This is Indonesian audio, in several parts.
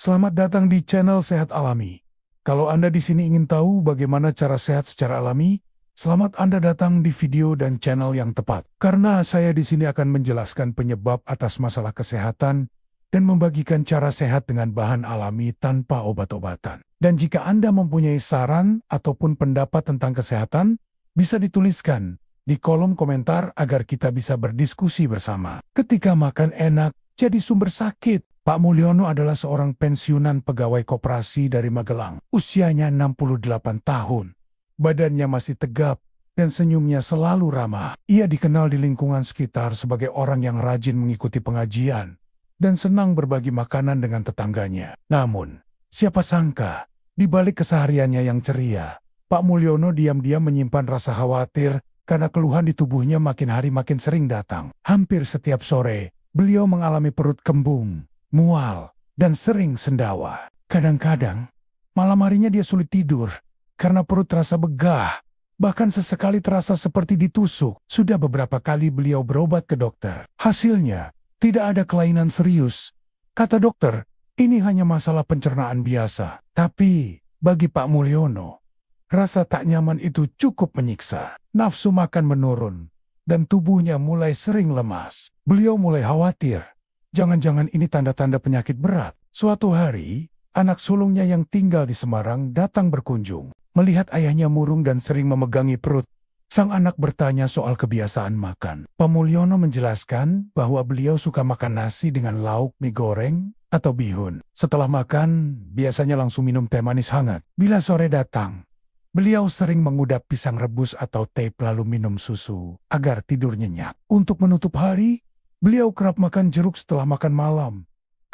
Selamat datang di channel Sehat Alami. Kalau Anda di sini ingin tahu bagaimana cara sehat secara alami, selamat Anda datang di video dan channel yang tepat. Karena saya di sini akan menjelaskan penyebab atas masalah kesehatan dan membagikan cara sehat dengan bahan alami tanpa obat-obatan. Dan jika Anda mempunyai saran ataupun pendapat tentang kesehatan, bisa dituliskan di kolom komentar agar kita bisa berdiskusi bersama. Ketika makan enak jadi sumber sakit. Pak Mulyono adalah seorang pensiunan pegawai koperasi dari Magelang. Usianya 68 tahun. Badannya masih tegap dan senyumnya selalu ramah. Ia dikenal di lingkungan sekitar sebagai orang yang rajin mengikuti pengajian dan senang berbagi makanan dengan tetangganya. Namun, siapa sangka, di balik kesehariannya yang ceria, Pak Mulyono diam-diam menyimpan rasa khawatir karena keluhan di tubuhnya makin hari makin sering datang. Hampir setiap sore, beliau mengalami perut kembung, mual, dan sering sendawa. Kadang-kadang, malam harinya dia sulit tidur karena perut terasa begah, bahkan sesekali terasa seperti ditusuk. Sudah beberapa kali beliau berobat ke dokter. Hasilnya, tidak ada kelainan serius. Kata dokter, ini hanya masalah pencernaan biasa. Tapi, bagi Pak Mulyono, rasa tak nyaman itu cukup menyiksa. Nafsu makan menurun, dan tubuhnya mulai sering lemas. Beliau mulai khawatir. Jangan-jangan ini tanda-tanda penyakit berat. Suatu hari, anak sulungnya yang tinggal di Semarang datang berkunjung. Melihat ayahnya murung dan sering memegangi perut, sang anak bertanya soal kebiasaan makan. Pak Mulyono menjelaskan bahwa beliau suka makan nasi dengan lauk mie goreng atau bihun. Setelah makan, biasanya langsung minum teh manis hangat. Bila sore datang, beliau sering mengudap pisang rebus atau teh lalu minum susu agar tidur nyenyak. Untuk menutup hari, beliau kerap makan jeruk setelah makan malam,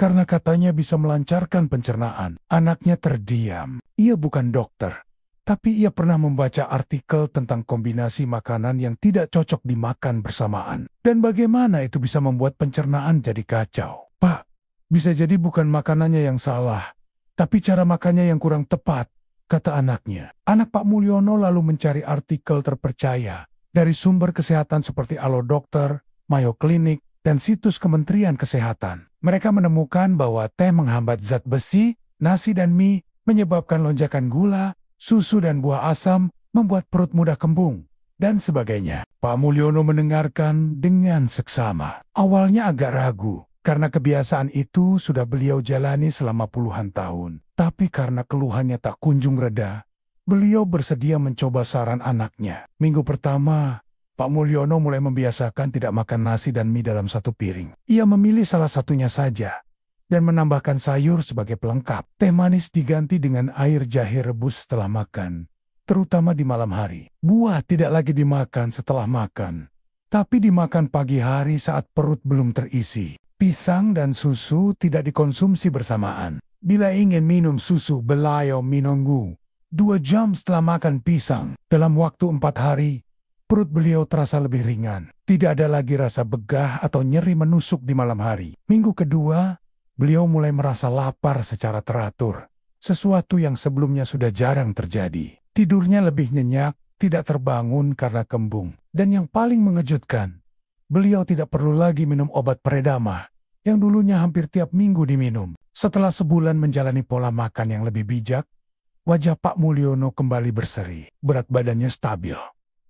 karena katanya bisa melancarkan pencernaan. Anaknya terdiam. Ia bukan dokter, tapi ia pernah membaca artikel tentang kombinasi makanan yang tidak cocok dimakan bersamaan. Dan bagaimana itu bisa membuat pencernaan jadi kacau. Pak, bisa jadi bukan makanannya yang salah, tapi cara makannya yang kurang tepat, kata anaknya. Anak Pak Mulyono lalu mencari artikel terpercaya dari sumber kesehatan seperti Alo Dokter, Mayo Clinic, dan situs Kementerian Kesehatan. Mereka menemukan bahwa teh menghambat zat besi, nasi dan mie menyebabkan lonjakan gula, susu dan buah asam membuat perut mudah kembung, dan sebagainya. Pak Mulyono mendengarkan dengan seksama. Awalnya agak ragu, karena kebiasaan itu sudah beliau jalani selama puluhan tahun. Tapi karena keluhannya tak kunjung reda, beliau bersedia mencoba saran anaknya. Minggu pertama, Pak Mulyono mulai membiasakan tidak makan nasi dan mie dalam satu piring. Ia memilih salah satunya saja dan menambahkan sayur sebagai pelengkap. Teh manis diganti dengan air jahe rebus setelah makan, terutama di malam hari. Buah tidak lagi dimakan setelah makan, tapi dimakan pagi hari saat perut belum terisi. Pisang dan susu tidak dikonsumsi bersamaan. Bila ingin minum susu, beliau menunggu 2 jam setelah makan pisang. Dalam waktu 4 hari, perut beliau terasa lebih ringan. Tidak ada lagi rasa begah atau nyeri menusuk di malam hari. Minggu kedua, beliau mulai merasa lapar secara teratur. Sesuatu yang sebelumnya sudah jarang terjadi. Tidurnya lebih nyenyak, tidak terbangun karena kembung. Dan yang paling mengejutkan, beliau tidak perlu lagi minum obat peredama yang dulunya hampir tiap minggu diminum. Setelah sebulan menjalani pola makan yang lebih bijak, wajah Pak Mulyono kembali berseri. Berat badannya stabil.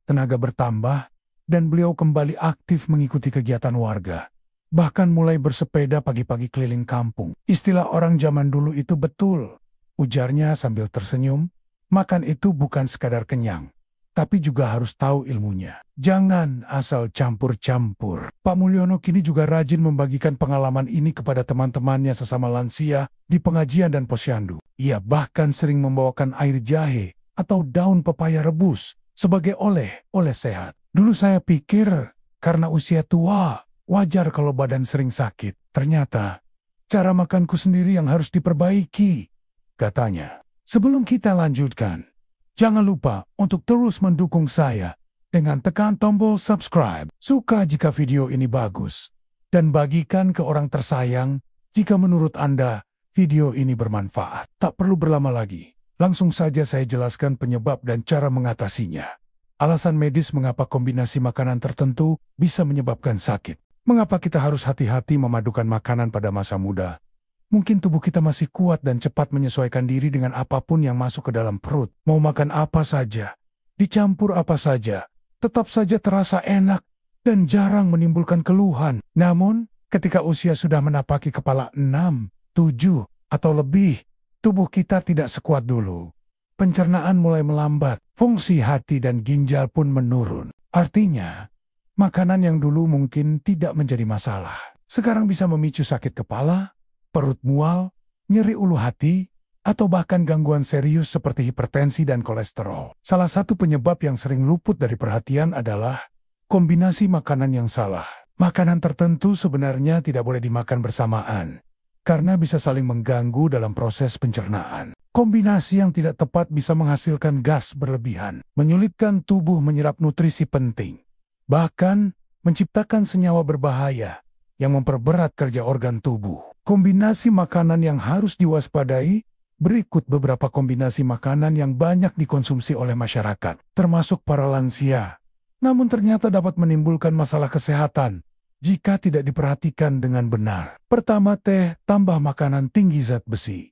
Tenaga bertambah, dan beliau kembali aktif mengikuti kegiatan warga. Bahkan mulai bersepeda pagi-pagi keliling kampung. Istilah orang zaman dulu itu betul, ujarnya sambil tersenyum. Makan itu bukan sekadar kenyang, tapi juga harus tahu ilmunya. Jangan asal campur-campur. Pak Mulyono kini juga rajin membagikan pengalaman ini kepada teman-temannya sesama lansia di pengajian dan posyandu. Ia bahkan sering membawakan air jahe atau daun pepaya rebus sebagai oleh-oleh sehat. Dulu saya pikir karena usia tua, wajar kalau badan sering sakit. Ternyata, cara makanku sendiri yang harus diperbaiki, katanya. Sebelum kita lanjutkan, jangan lupa untuk terus mendukung saya dengan tekan tombol subscribe. Suka jika video ini bagus, dan bagikan ke orang tersayang jika menurut Anda video ini bermanfaat. Tak perlu berlama lagi. Langsung saja saya jelaskan penyebab dan cara mengatasinya. Alasan medis mengapa kombinasi makanan tertentu bisa menyebabkan sakit. Mengapa kita harus hati-hati memadukan makanan pada masa muda Mungkin tubuh kita masih kuat dan cepat menyesuaikan diri dengan apapun yang masuk ke dalam perut. Mau makan apa saja, dicampur apa saja, tetap saja terasa enak dan jarang menimbulkan keluhan. Namun, ketika usia sudah menapaki kepala 6, 7, atau lebih, tubuh kita tidak sekuat dulu. Pencernaan mulai melambat, fungsi hati dan ginjal pun menurun. Artinya, makanan yang dulu mungkin tidak menjadi masalah, sekarang bisa memicu sakit kepala, perut mual, nyeri ulu hati, atau bahkan gangguan serius seperti hipertensi dan kolesterol. Salah satu penyebab yang sering luput dari perhatian adalah kombinasi makanan yang salah. Makanan tertentu sebenarnya tidak boleh dimakan bersamaan, karena bisa saling mengganggu dalam proses pencernaan. Kombinasi yang tidak tepat bisa menghasilkan gas berlebihan, menyulitkan tubuh menyerap nutrisi penting, bahkan menciptakan senyawa berbahaya yang memperberat kerja organ tubuh. Kombinasi makanan yang harus diwaspadai, berikut beberapa kombinasi makanan yang banyak dikonsumsi oleh masyarakat, termasuk para lansia, namun ternyata dapat menimbulkan masalah kesehatan jika tidak diperhatikan dengan benar. Pertama, teh tambah makanan tinggi zat besi.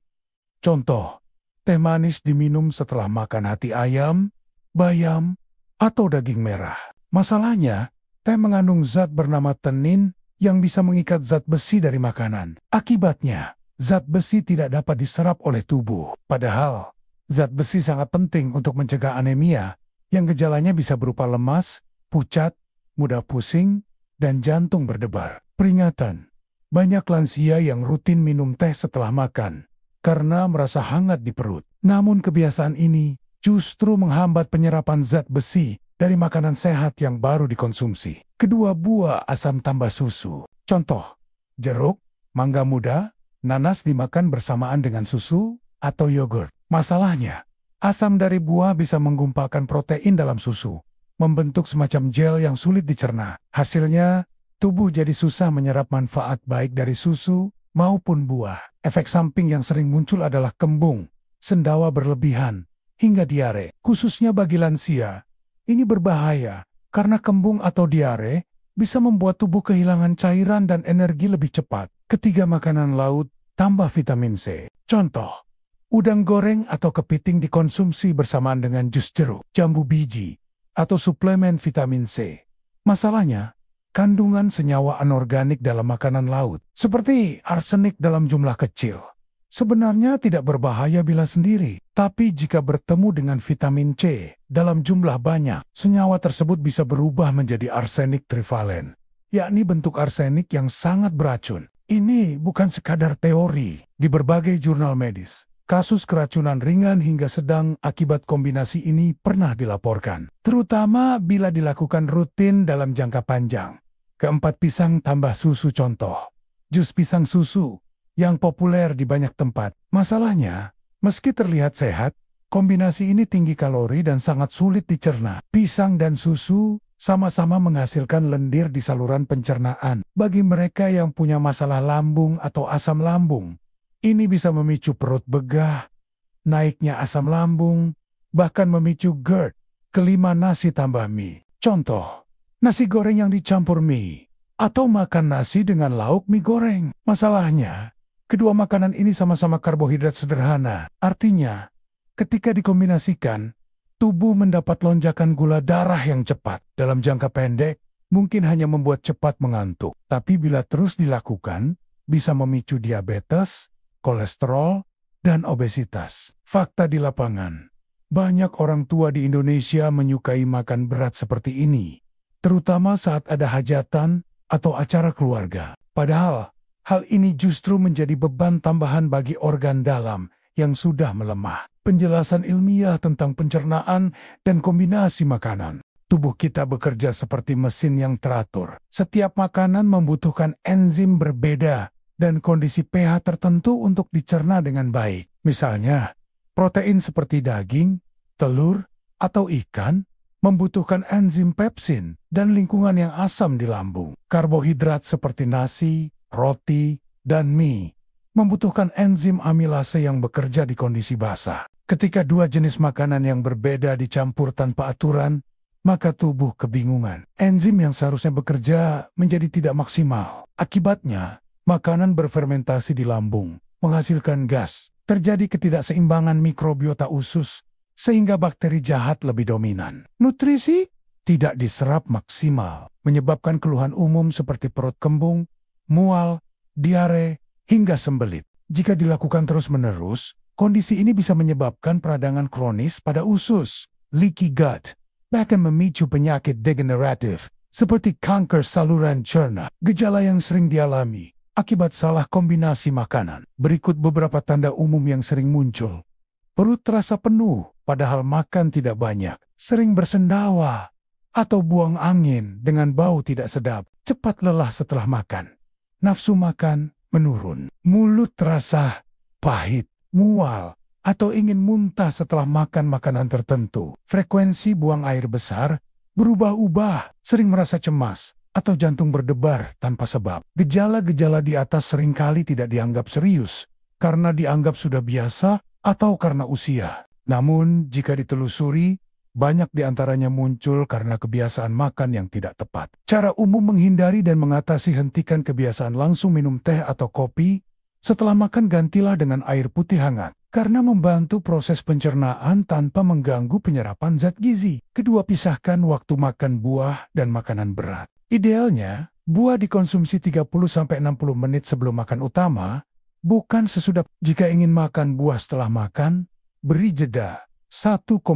Contoh, teh manis diminum setelah makan hati ayam, bayam, atau daging merah. Masalahnya, teh mengandung zat bernama tenin yang bisa mengikat zat besi dari makanan. Akibatnya, zat besi tidak dapat diserap oleh tubuh. Padahal, zat besi sangat penting untuk mencegah anemia, yang gejalanya bisa berupa lemas, pucat, mudah pusing, dan jantung berdebar. Peringatan, banyak lansia yang rutin minum teh setelah makan, karena merasa hangat di perut. Namun kebiasaan ini justru menghambat penyerapan zat besi dari makanan sehat yang baru dikonsumsi. Kedua, buah asam tambah susu. Contoh, jeruk, mangga muda, nanas dimakan bersamaan dengan susu atau yogurt. Masalahnya, asam dari buah bisa menggumpalkan protein dalam susu, membentuk semacam gel yang sulit dicerna. Hasilnya, tubuh jadi susah menyerap manfaat baik dari susu maupun buah. Efek samping yang sering muncul adalah kembung, sendawa berlebihan, hingga diare. Khususnya bagi lansia, ini berbahaya karena kembung atau diare bisa membuat tubuh kehilangan cairan dan energi lebih cepat. Ketiga, makanan laut tambah vitamin C. Contoh, udang goreng atau kepiting dikonsumsi bersamaan dengan jus jeruk, jambu biji, atau suplemen vitamin C. Masalahnya, kandungan senyawa anorganik dalam makanan laut, seperti arsenik dalam jumlah kecil, sebenarnya tidak berbahaya bila sendiri. Tapi jika bertemu dengan vitamin C dalam jumlah banyak, senyawa tersebut bisa berubah menjadi arsenik trivalen, yakni bentuk arsenik yang sangat beracun. Ini bukan sekadar teori. Di berbagai jurnal medis, kasus keracunan ringan hingga sedang akibat kombinasi ini pernah dilaporkan, terutama bila dilakukan rutin dalam jangka panjang. Keempat, pisang tambah susu. Contoh, jus pisang susu yang populer di banyak tempat. Masalahnya, meski terlihat sehat, kombinasi ini tinggi kalori dan sangat sulit dicerna. Pisang dan susu sama-sama menghasilkan lendir di saluran pencernaan. Bagi mereka yang punya masalah lambung atau asam lambung, ini bisa memicu perut begah, naiknya asam lambung, bahkan memicu GERD. Kelima, nasi tambah mie. Contoh, nasi goreng yang dicampur mie, atau makan nasi dengan lauk mie goreng. Masalahnya, kedua makanan ini sama-sama karbohidrat sederhana. Artinya, ketika dikombinasikan, tubuh mendapat lonjakan gula darah yang cepat. Dalam jangka pendek, mungkin hanya membuat cepat mengantuk. Tapi bila terus dilakukan, bisa memicu diabetes, kolesterol, dan obesitas. Fakta di lapangan, banyak orang tua di Indonesia menyukai makan berat seperti ini, terutama saat ada hajatan atau acara keluarga. Padahal, hal ini justru menjadi beban tambahan bagi organ dalam yang sudah melemah. Penjelasan ilmiah tentang pencernaan dan kombinasi makanan. Tubuh kita bekerja seperti mesin yang teratur. Setiap makanan membutuhkan enzim berbeda dan kondisi pH tertentu untuk dicerna dengan baik. Misalnya, protein seperti daging, telur, atau ikan membutuhkan enzim pepsin dan lingkungan yang asam di lambung. Karbohidrat seperti nasi, roti, dan mie membutuhkan enzim amilase yang bekerja di kondisi basah. Ketika dua jenis makanan yang berbeda dicampur tanpa aturan, maka tubuh kebingungan. Enzim yang seharusnya bekerja menjadi tidak maksimal. Akibatnya, makanan berfermentasi di lambung, menghasilkan gas. Terjadi ketidakseimbangan mikrobiota usus, sehingga bakteri jahat lebih dominan. Nutrisi tidak diserap maksimal, menyebabkan keluhan umum seperti perut kembung, mual, diare, hingga sembelit. Jika dilakukan terus-menerus, kondisi ini bisa menyebabkan peradangan kronis pada usus, leaky gut, bahkan memicu penyakit degeneratif seperti kanker saluran cerna. Gejala yang sering dialami akibat salah kombinasi makanan. Berikut beberapa tanda umum yang sering muncul. Perut terasa penuh, padahal makan tidak banyak. Sering bersendawa atau buang angin dengan bau tidak sedap. Cepat lelah setelah makan. Nafsu makan menurun. Mulut terasa pahit, mual, atau ingin muntah setelah makan makanan tertentu. Frekuensi buang air besar berubah-ubah. Sering merasa cemas atau jantung berdebar tanpa sebab. Gejala-gejala di atas seringkali tidak dianggap serius karena dianggap sudah biasa atau karena usia. Namun, jika ditelusuri, banyak di antaranya muncul karena kebiasaan makan yang tidak tepat. Cara umum menghindari dan mengatasi: hentikan kebiasaan langsung minum teh atau kopi. Setelah makan, gantilah dengan air putih hangat karena membantu proses pencernaan tanpa mengganggu penyerapan zat gizi. Kedua, pisahkan waktu makan buah dan makanan berat. Idealnya, buah dikonsumsi 30-60 menit sebelum makan utama, bukan sesudah. Jika ingin makan buah setelah makan, beri jeda 1,5-2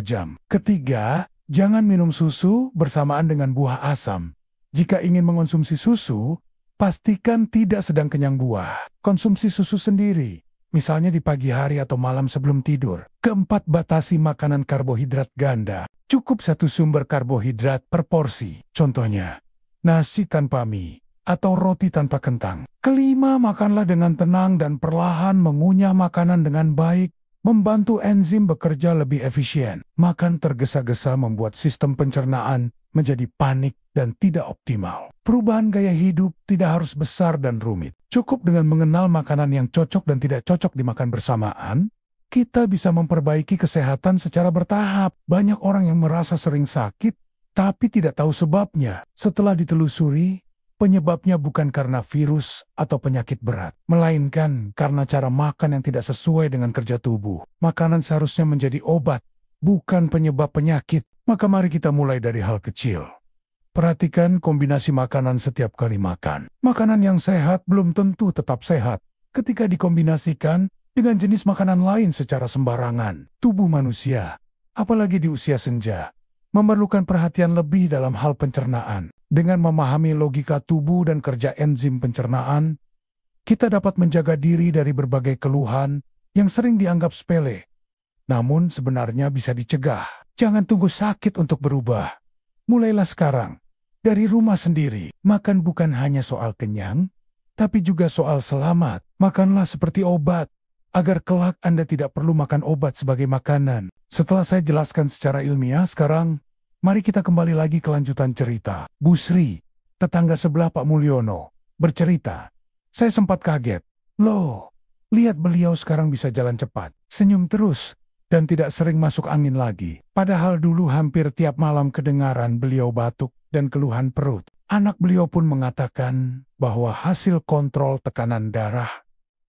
jam. Ketiga, jangan minum susu bersamaan dengan buah asam. Jika ingin mengonsumsi susu, pastikan tidak sedang kenyang buah. Konsumsi susu sendiri, misalnya di pagi hari atau malam sebelum tidur. Keempat, batasi makanan karbohidrat ganda. Cukup satu sumber karbohidrat per porsi. Contohnya, nasi tanpa mie atau roti tanpa kentang. Kelima, makanlah dengan tenang dan perlahan. Mengunyah makanan dengan baik membantu enzim bekerja lebih efisien. Makan tergesa-gesa membuat sistem pencernaan menjadi panik dan tidak optimal. Perubahan gaya hidup tidak harus besar dan rumit. Cukup dengan mengenal makanan yang cocok dan tidak cocok dimakan bersamaan, kita bisa memperbaiki kesehatan secara bertahap. Banyak orang yang merasa sering sakit, tapi tidak tahu sebabnya. Setelah ditelusuri, penyebabnya bukan karena virus atau penyakit berat, melainkan karena cara makan yang tidak sesuai dengan kerja tubuh. Makanan seharusnya menjadi obat, bukan penyebab penyakit. Maka mari kita mulai dari hal kecil. Perhatikan kombinasi makanan setiap kali makan. Makanan yang sehat belum tentu tetap sehat ketika dikombinasikan dengan jenis makanan lain secara sembarangan. Tubuh manusia, apalagi di usia senja, memerlukan perhatian lebih dalam hal pencernaan. Dengan memahami logika tubuh dan kerja enzim pencernaan, kita dapat menjaga diri dari berbagai keluhan yang sering dianggap sepele, namun sebenarnya bisa dicegah. Jangan tunggu sakit untuk berubah. Mulailah sekarang, dari rumah sendiri. Makan bukan hanya soal kenyang, tapi juga soal selamat. Makanlah seperti obat, agar kelak Anda tidak perlu makan obat sebagai makanan. Setelah saya jelaskan secara ilmiah, sekarang mari kita kembali lagi ke lanjutan cerita. Bu Sri, tetangga sebelah Pak Mulyono, bercerita, "Saya sempat kaget. Loh, lihat beliau sekarang bisa jalan cepat, senyum terus, dan tidak sering masuk angin lagi. Padahal dulu hampir tiap malam kedengaran beliau batuk dan keluhan perut." Anak beliau pun mengatakan bahwa hasil kontrol tekanan darah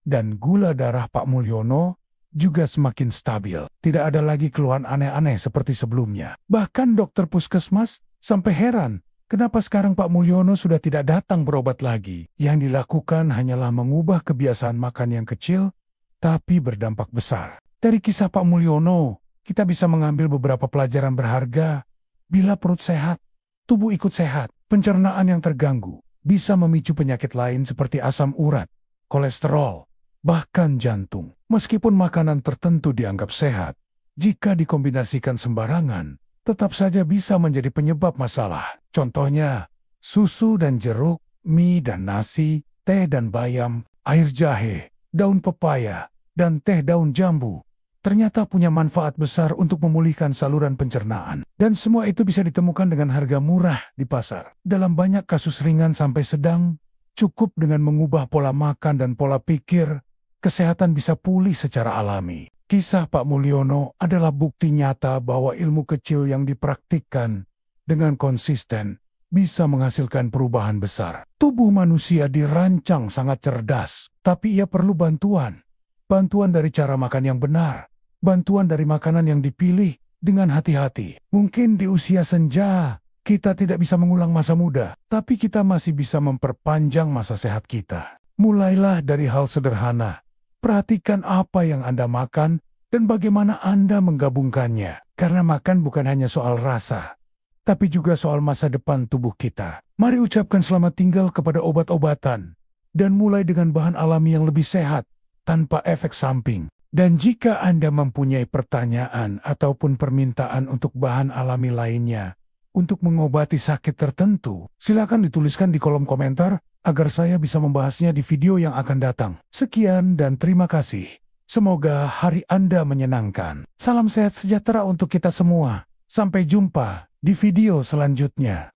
dan gula darah Pak Mulyono juga semakin stabil. Tidak ada lagi keluhan aneh-aneh seperti sebelumnya. Bahkan dokter puskesmas sampai heran, kenapa sekarang Pak Mulyono sudah tidak datang berobat lagi. Yang dilakukan hanyalah mengubah kebiasaan makan yang kecil, tapi berdampak besar. Dari kisah Pak Mulyono, kita bisa mengambil beberapa pelajaran berharga. Bila perut sehat, tubuh ikut sehat. Pencernaan yang terganggu bisa memicu penyakit lain seperti asam urat, kolesterol, bahkan jantung. Meskipun makanan tertentu dianggap sehat, jika dikombinasikan sembarangan, tetap saja bisa menjadi penyebab masalah. Contohnya, susu dan jeruk, mie dan nasi, teh dan bayam, air jahe, daun pepaya, dan teh daun jambu ternyata punya manfaat besar untuk memulihkan saluran pencernaan. Dan semua itu bisa ditemukan dengan harga murah di pasar. Dalam banyak kasus ringan sampai sedang, cukup dengan mengubah pola makan dan pola pikir, kesehatan bisa pulih secara alami. Kisah Pak Mulyono adalah bukti nyata bahwa ilmu kecil yang dipraktikkan dengan konsisten bisa menghasilkan perubahan besar. Tubuh manusia dirancang sangat cerdas. tapi ia perlu bantuan. Bantuan dari cara makan yang benar, bantuan dari makanan yang dipilih dengan hati-hati. Mungkin di usia senja, kita tidak bisa mengulang masa muda, tapi kita masih bisa memperpanjang masa sehat kita. Mulailah dari hal sederhana. Perhatikan apa yang Anda makan dan bagaimana Anda menggabungkannya. Karena makan bukan hanya soal rasa, tapi juga soal masa depan tubuh kita. Mari ucapkan selamat tinggal kepada obat-obatan, dan mulai dengan bahan alami yang lebih sehat, tanpa efek samping. Dan jika Anda mempunyai pertanyaan ataupun permintaan untuk bahan alami lainnya, untuk mengobati sakit tertentu, silakan dituliskan di kolom komentar, agar saya bisa membahasnya di video yang akan datang. Sekian dan terima kasih. Semoga hari Anda menyenangkan. Salam sehat sejahtera untuk kita semua. Sampai jumpa di video selanjutnya.